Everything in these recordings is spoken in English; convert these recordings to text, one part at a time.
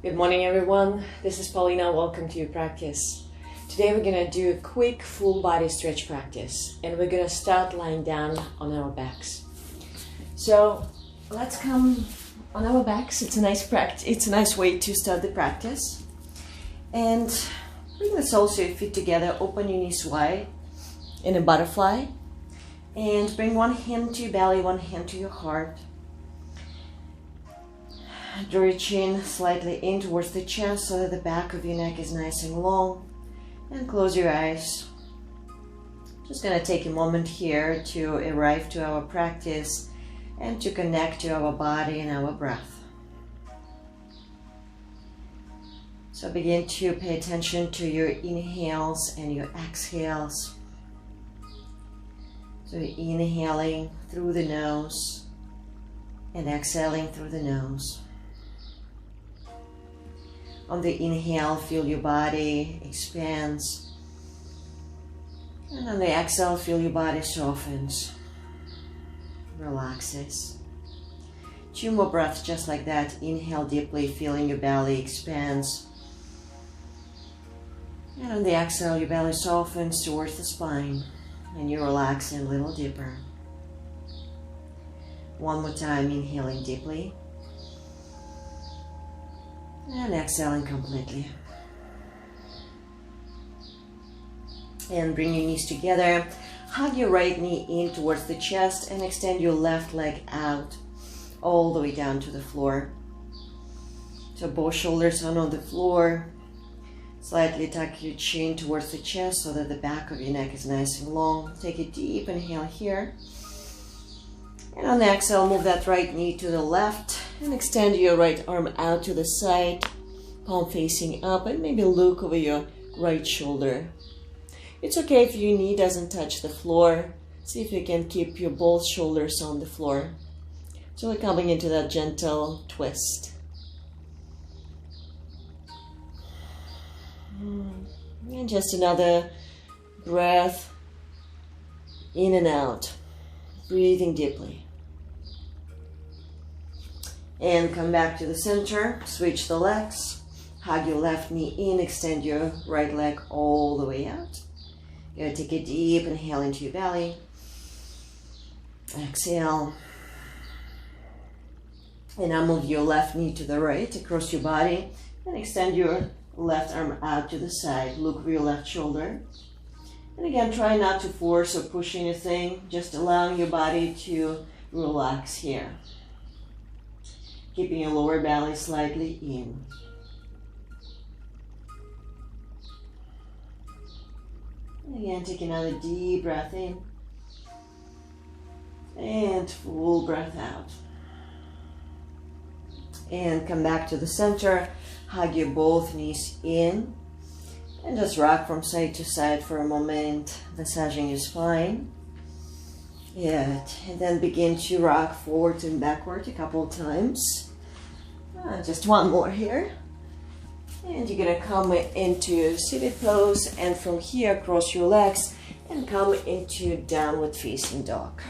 Good morning, everyone. This is Polina. Welcome to your practice. Today we're gonna do a quick full body stretch practice, and we're gonna start lying down on our backs. So let's come on our backs. It's a nice practice. It's a nice way to start the practice. And bring the soles of your feet together. Open your knees wide in a butterfly, and bring one hand to your belly, one hand to your heart. Draw your chin slightly in towards the chest so that the back of your neck is nice and long. And close your eyes. Just gonna take a moment here to arrive to our practice and to connect to our body and our breath. So begin to pay attention to your inhales and your exhales. So you're inhaling through the nose and exhaling through the nose. On the inhale, feel your body expands. And on the exhale, feel your body softens, relaxes. 2 more breaths just like that. Inhale deeply, feeling your belly expands. And on the exhale, your belly softens towards the spine. And you relax in a little deeper. 1 more time, inhaling deeply. And exhaling completely. And bring your knees together. Hug your right knee in towards the chest and extend your left leg out all the way down to the floor. So both shoulders are on the floor. Slightly tuck your chin towards the chest so that the back of your neck is nice and long. Take a deep inhale here. And on the exhale, move that right knee to the left and extend your right arm out to the side, palm facing up, and maybe look over your right shoulder. It's okay if your knee doesn't touch the floor. See if you can keep your both shoulders on the floor. So we're coming into that gentle twist. And just another breath in and out, breathing deeply. And come back to the center, switch the legs, hug your left knee in, extend your right leg all the way out. You're gonna take a deep inhale into your belly. Exhale. And now move your left knee to the right across your body and extend your left arm out to the side. Look over your left shoulder. And again, try not to force or push anything, just allowing your body to relax here. Keeping your lower belly slightly in. And again, take another deep breath in. And full breath out. And come back to the center. Hug your both knees in. And just rock from side to side for a moment, massaging your spine. Good. And then begin to rock forward and backward a couple of times. Just one more here. And you're gonna come into seated pose, and from here cross your legs and come into downward facing dog.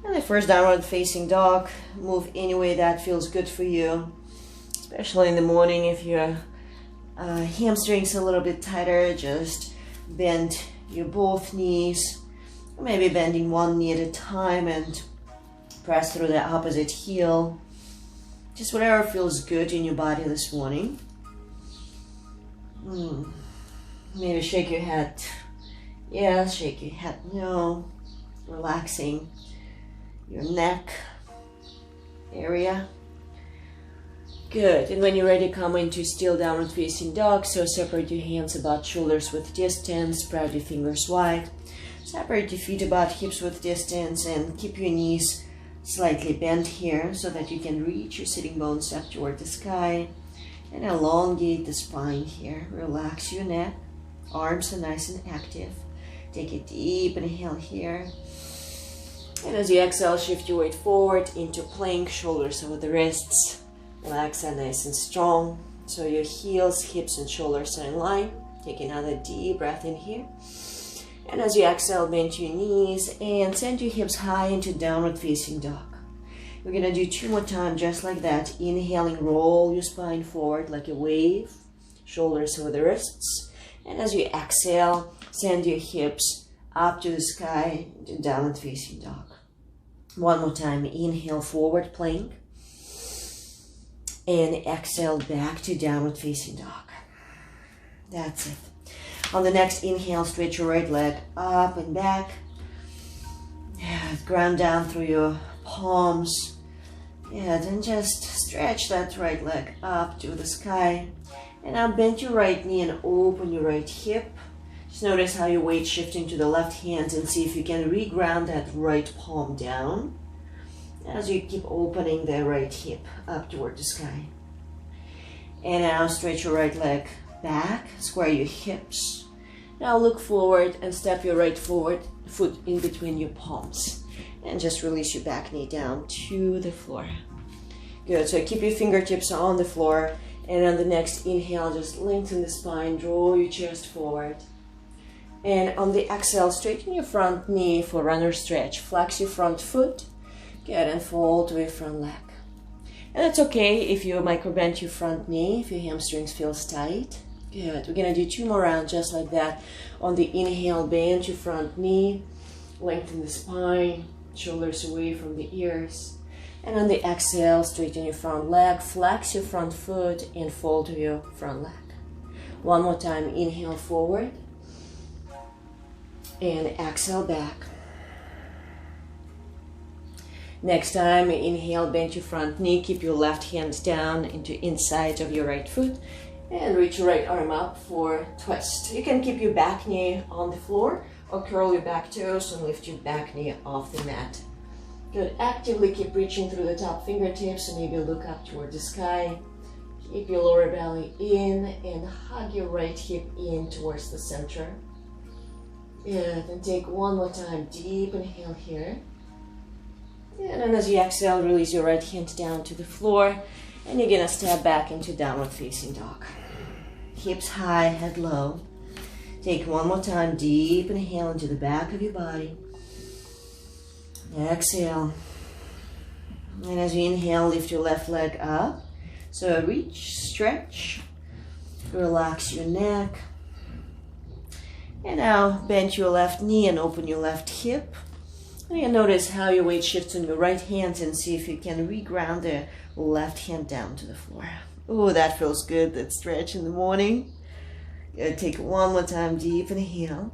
And the first downward facing dog, move any way that feels good for you, especially in the morning. If your hamstrings a little bit tighter, just bend your both knees, or maybe bending one knee at a time and press through the opposite heel. Just whatever feels good in your body this morning. Maybe shake your head. Yes, shake your head. No. Relaxing your neck area. Good. And when you're ready, come into still downward facing dog. So separate your hands about shoulders with distance. Spread your fingers wide. Separate your feet about hips with distance, and keep your knees slightly bent here so that you can reach your sitting bones up toward the sky, and elongate the spine here. Relax your neck. Arms are nice and active. Take a deep inhale here. And as you exhale, shift your weight forward into plank, shoulders over the wrists. Legs are nice and strong. So your heels, hips, and shoulders are in line. Take another deep breath in here. And as you exhale, bend your knees and send your hips high into downward facing dog. We're gonna do 2 more times just like that. Inhaling, roll your spine forward like a wave, shoulders over the wrists. And as you exhale, send your hips up to the sky, to downward facing dog. 1 more time, inhale, forward plank. And exhale back to downward facing dog. That's it. On the next inhale, stretch your right leg up and back. Yeah, ground down through your palms. Yeah, then just stretch that right leg up to the sky. And now bend your right knee and open your right hip. Just notice how your weight shifting to the left hand and see if you can reground that right palm down as you keep opening the right hip up toward the sky. And now stretch your right leg back, square your hips. Now look forward and step your right forward foot in between your palms. And just release your back knee down to the floor. Good, so keep your fingertips on the floor. And on the next inhale, just lengthen the spine, draw your chest forward. And on the exhale, straighten your front knee for runner stretch. Flex your front foot. Good, and fold to your front leg. And it's okay if you micro-bend your front knee, if your hamstrings feels tight. Good, we're gonna do 2 more rounds just like that. On the inhale, bend your front knee, lengthen the spine, shoulders away from the ears. And on the exhale, straighten your front leg, flex your front foot, and fold to your front leg. 1 more time, inhale forward. And exhale back. Next time, inhale, bend your front knee, keep your left hand down into inside of your right foot, and reach your right arm up for twist. You can keep your back knee on the floor or curl your back toes and lift your back knee off the mat. Good, actively keep reaching through the top fingertips and maybe look up toward the sky. Keep your lower belly in and hug your right hip in towards the center. Yeah, then take 1 more time, deep inhale here. And then as you exhale, release your right hand down to the floor. And you're gonna step back into downward facing dog. Hips high, head low. Take 1 more time, deep inhale into the back of your body. Exhale. And as you inhale, lift your left leg up. So reach, stretch, relax your neck. And now bend your left knee and open your left hip. And you notice how your weight shifts on your right hand and see if you can reground the left hand down to the floor. Oh, that feels good, that stretch in the morning. Good, take 1 more time, deep inhale.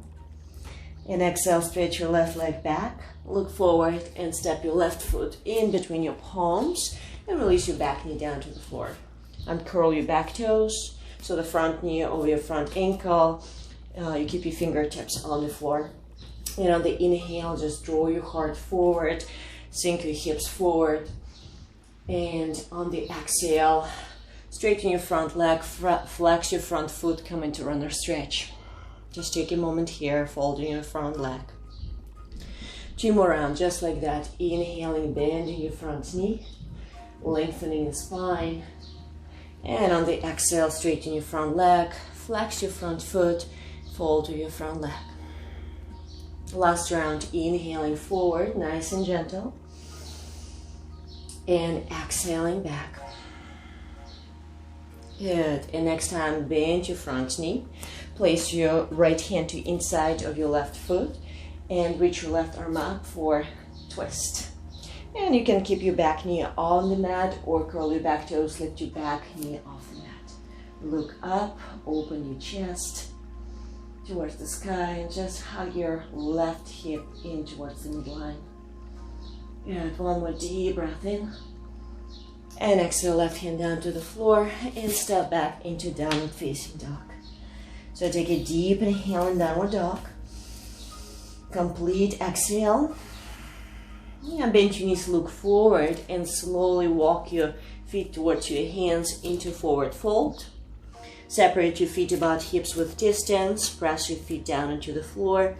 And exhale, stretch your left leg back. Look forward and step your left foot in between your palms and release your back knee down to the floor. Uncurl your back toes, so the front knee over your front ankle. You keep your fingertips on the floor. And on the inhale, just draw your heart forward, sink your hips forward. And on the exhale, straighten your front leg, flex your front foot, come into runner stretch. Just take a moment here, folding your front leg. 2 more rounds, just like that. Inhaling, bending your front knee, lengthening the spine. And on the exhale, straighten your front leg, flex your front foot, fold to your front leg. Last round, inhaling forward, nice and gentle. And exhaling back. Good. And next time, bend your front knee. Place your right hand to inside of your left foot and reach your left arm up for twist. And you can keep your back knee on the mat or curl your back toes, lift your back knee off the mat. Look up, open your chest towards the sky and just hug your left hip in towards the midline. Good. 1 more deep breath in. And exhale, left hand down to the floor and step back into downward facing dog. So take a deep inhale in downward dog. Complete exhale. And bend your knees, look forward and slowly walk your feet towards your hands into forward fold. Separate your feet about hips width distance. Press your feet down into the floor.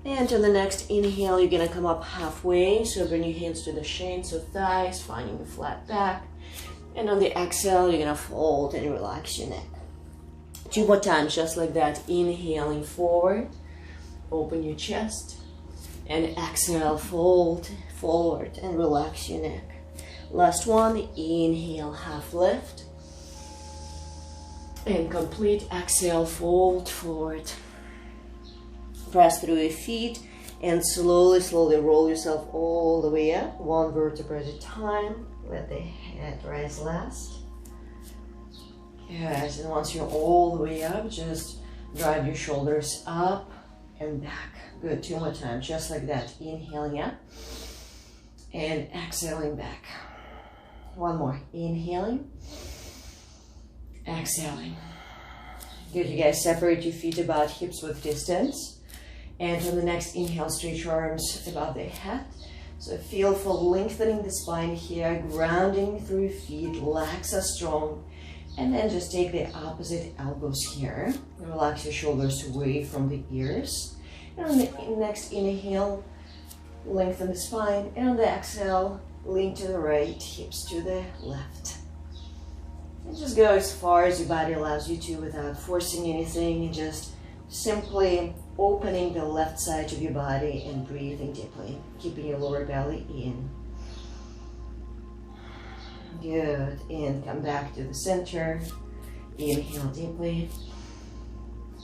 And on the next inhale, you're gonna come up halfway. So bring your hands to the shins of thighs, finding a flat back. And on the exhale, you're gonna fold and relax your neck. 2 more times, just like that. Inhaling forward, open your chest. And exhale, fold forward and relax your neck. Last one, inhale, half lift. And complete, exhale, fold forward. Press through your feet and slowly, slowly roll yourself all the way up, one vertebra at a time. Let the head rise last. Yes, and once you're all the way up, just drive your shoulders up and back. Good, 2 more times, just like that. Inhaling up and exhaling back. One more, inhaling, exhaling. Good, you guys separate your feet about hips width distance. And on the next inhale, stretch your arms above the head. So feel for lengthening the spine here, grounding through your feet, legs are strong. And then just take the opposite elbows here. Relax your shoulders away from the ears. And on the next inhale, lengthen the spine. And on the exhale, lean to the right, hips to the left. And just go as far as your body allows you to without forcing anything, and just simply opening the left side of your body and breathing deeply, keeping your lower belly in. Good, and come back to the center. Inhale deeply.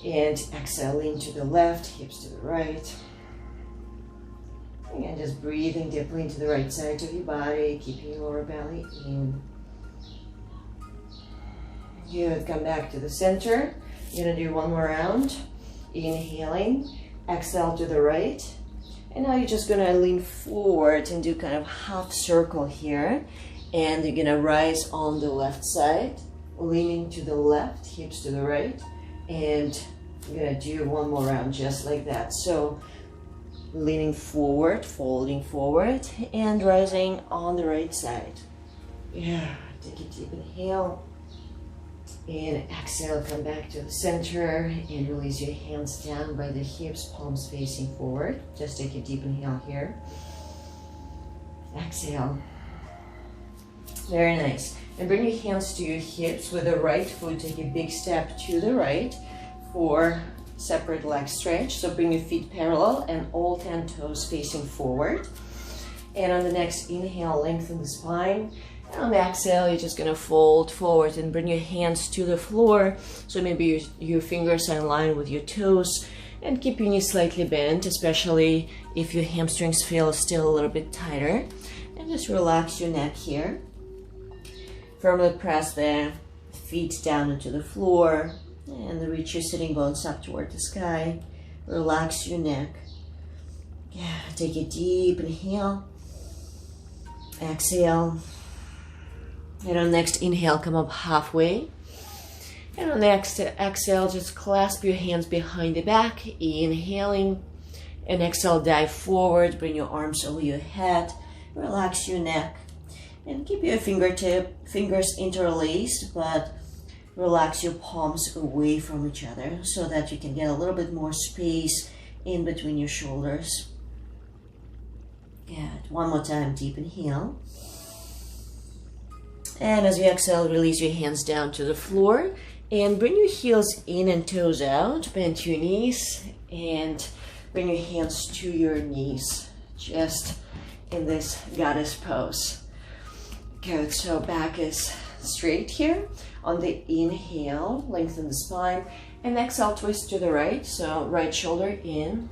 And exhale, lean to the left, hips to the right. And just breathing deeply into the right side of your body, keeping your lower belly in. Good, come back to the center. You're gonna do one more round. Inhaling, exhale to the right. And now you're just gonna lean forward and do kind of half circle here. And you're gonna rise on the left side, leaning to the left, hips to the right. And you're gonna do one more round just like that. So leaning forward, folding forward, and rising on the right side. Yeah, take a deep inhale. And exhale, come back to the center and release your hands down by the hips, palms facing forward. Just take a deep inhale here. Exhale. Very nice. And bring your hands to your hips. With the right foot, take a big step to the right for separate leg stretch. So bring your feet parallel and all 10 toes facing forward. And on the next inhale, lengthen the spine. And on the exhale, you're just gonna fold forward and bring your hands to the floor. So maybe your fingers are in line with your toes, and keep your knees slightly bent, especially if your hamstrings feel still a little bit tighter. And just relax your neck here. Firmly press the feet down into the floor and reach your sitting bones up toward the sky. Relax your neck. Yeah, take a deep inhale. Exhale. And on the next inhale, come up halfway. And on the next exhale, just clasp your hands behind the back, inhaling. And exhale, dive forward, bring your arms over your head, relax your neck. And keep your fingers interlaced, but relax your palms away from each other so that you can get a little bit more space in between your shoulders. Good, one more time, deep inhale. And as you exhale, release your hands down to the floor and bring your heels in and toes out. Bend your knees and bring your hands to your knees, just in this goddess pose. Good, so back is straight here. On the inhale, lengthen the spine, and exhale, twist to the right. So right shoulder in,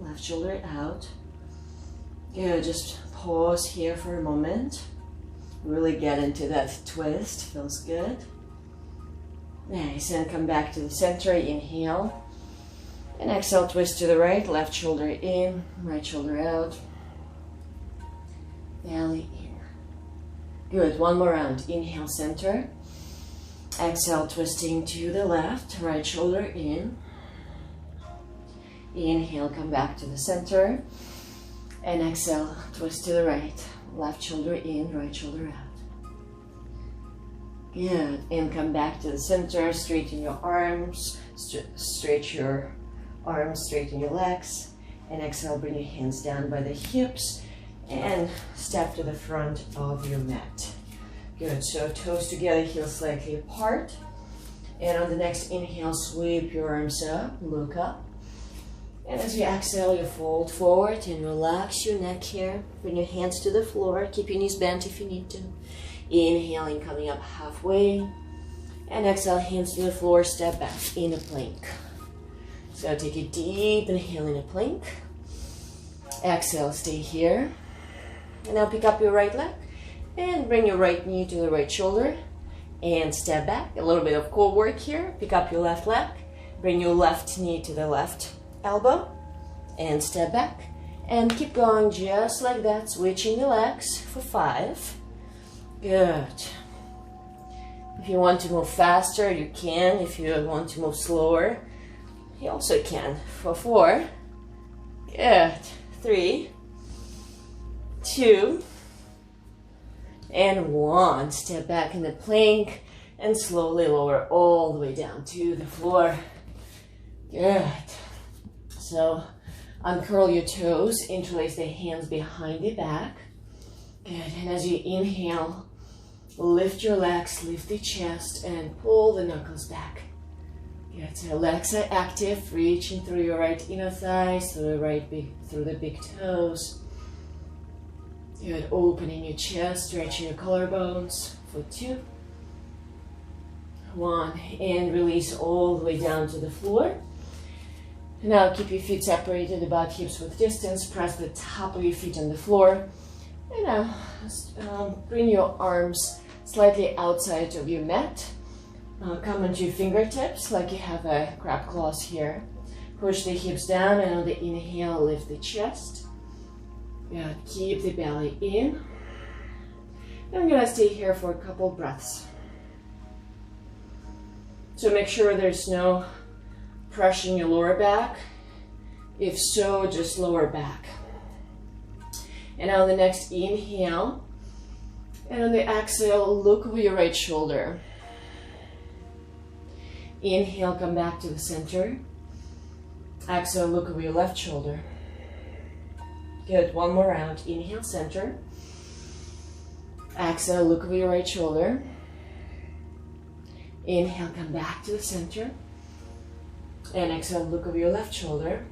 left shoulder out. Good, just pause here for a moment. Really get into that twist, feels good. Nice, and come back to the center, inhale. And exhale, twist to the right, left shoulder in, right shoulder out. Belly in. Good, one more round. Inhale, center. Exhale, twisting to the left, right shoulder in. Inhale, come back to the center. And exhale, twist to the right. Left shoulder in, right shoulder out. Good, and come back to the center, straighten your arms, stretch your arms, straighten your legs, and exhale, bring your hands down by the hips, and step to the front of your mat. Good, so toes together, heels slightly apart, and on the next inhale, sweep your arms up, look up, And as you exhale, you fold forward and relax your neck here. Bring your hands to the floor. Keep your knees bent if you need to. Inhaling, coming up halfway. And exhale, hands to the floor, step back in a plank. So take a deep inhale in a plank. Exhale, stay here. And now pick up your right leg and bring your right knee to the right shoulder and step back. A little bit of core work here. Pick up your left leg. Bring your left knee to the left elbow and step back. And keep going just like that, switching the legs for 5. Good. If you want to move faster, you can. If you want to move slower, you also can. For 4. Good. 3, 2, and 1. Step back in the plank and slowly lower all the way down to the floor. Good. So uncurl your toes, interlace the hands behind the back. Good. And as you inhale, lift your legs, lift the chest, and pull the knuckles back. Good. So legs are active, reaching through your right inner thighs, through the big toes. Good. Opening your chest, stretching your collarbones for 2, 1, and release all the way down to the floor. Now keep your feet separated about hips width distance. Press the top of your feet on the floor. And now bring your arms slightly outside of your mat. Come onto your fingertips like you have a crab claws here. Push the hips down, and on the inhale, lift the chest. Good. Keep the belly in. And I'm gonna stay here for a couple breaths. So make sure there's no pressure in your lower back. If so, just lower back. And on the next inhale, and on the exhale, look over your right shoulder. Inhale, come back to the center. Exhale, look over your left shoulder. Good. 1 more round. Inhale, center. Exhale, look over your right shoulder. Inhale, come back to the center. And exhale, look over your left shoulder.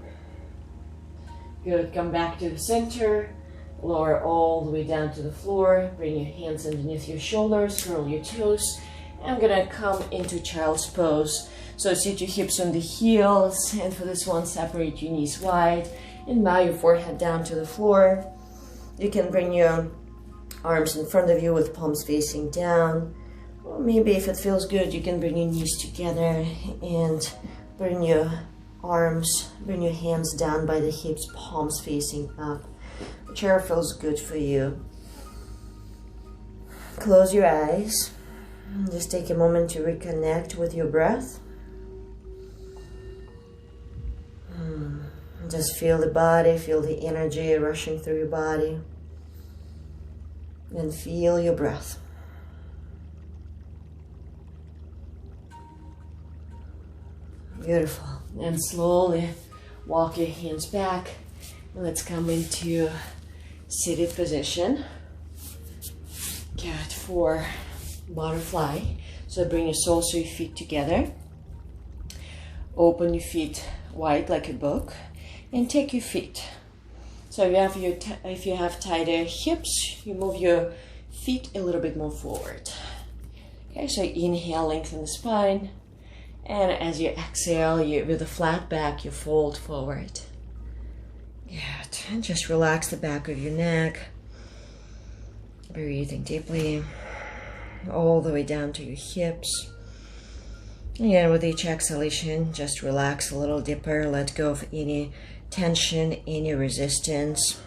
Good. Come back to the center. Lower all the way down to the floor. Bring your hands underneath your shoulders. Curl your toes. I'm gonna come into child's pose. So sit your hips on the heels, and for this one, separate your knees wide and bow your forehead down to the floor. You can bring your arms in front of you with palms facing down. Or maybe if it feels good, you can bring your knees together and bring your hands down by the hips, palms facing up. Whichever feels good for you. Close your eyes. Just take a moment to reconnect with your breath. Just feel the body, feel the energy rushing through your body. And feel your breath. Beautiful. And slowly walk your hands back. Let's come into seated position. Good. For butterfly. So bring your soles of your feet together. Open your feet wide like a book. And take your feet. So if you have tighter hips, you move your feet a little bit more forward. Okay, so inhale, lengthen the spine. And as you exhale, with a flat back, you fold forward. Good. And just relax the back of your neck. Breathing deeply. All the way down to your hips. And with each exhalation, just relax a little deeper. Let go of any tension, any resistance.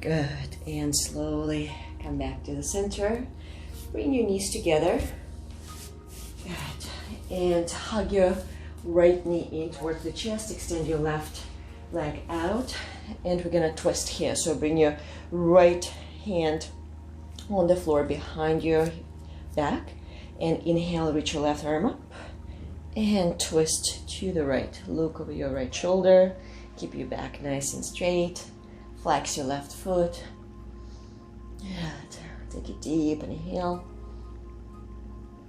Good. And slowly come back to the center. Bring your knees together. Good. And hug your right knee in towards the chest. Extend your left leg out. And we're going to twist here. So bring your right hand on the floor behind your back. And inhale, reach your left arm up. And twist to the right. Look over your right shoulder. Keep your back nice and straight. Flex your left foot. Good. Take a deep inhale.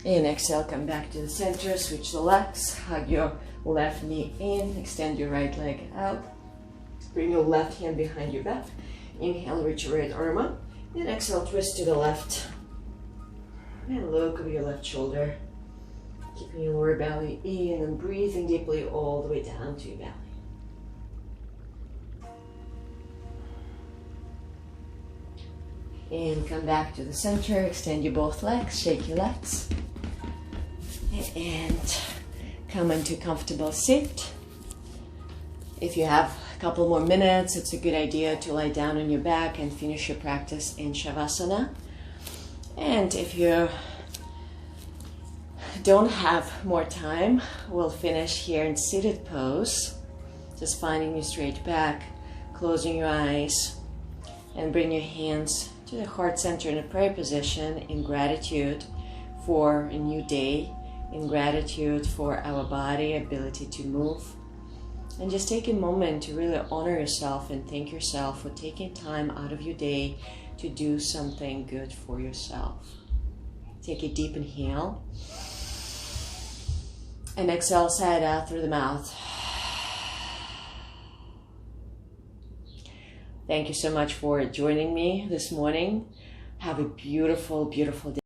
And exhale, come back to the center, switch the legs, hug your left knee in, extend your right leg out. Bring your left hand behind your back. Inhale, reach your right arm up. And exhale, twist to the left. And look over your left shoulder. Keeping your lower belly in and breathing deeply all the way down to your belly. And come back to the center, extend your both legs, shake your legs. And come into comfortable seat. If you have a couple more minutes, it's a good idea to lie down on your back and finish your practice in Shavasana. And if you don't have more time, we'll finish here in seated pose. Just finding your straight back, closing your eyes, and bring your hands to the heart center in a prayer position in gratitude for a new day, in gratitude for our body, ability to move. And just take a moment to really honor yourself and thank yourself for taking time out of your day to do something good for yourself. Take a deep inhale. And exhale, sigh it out through the mouth. Thank you so much for joining me this morning. Have a beautiful, beautiful day.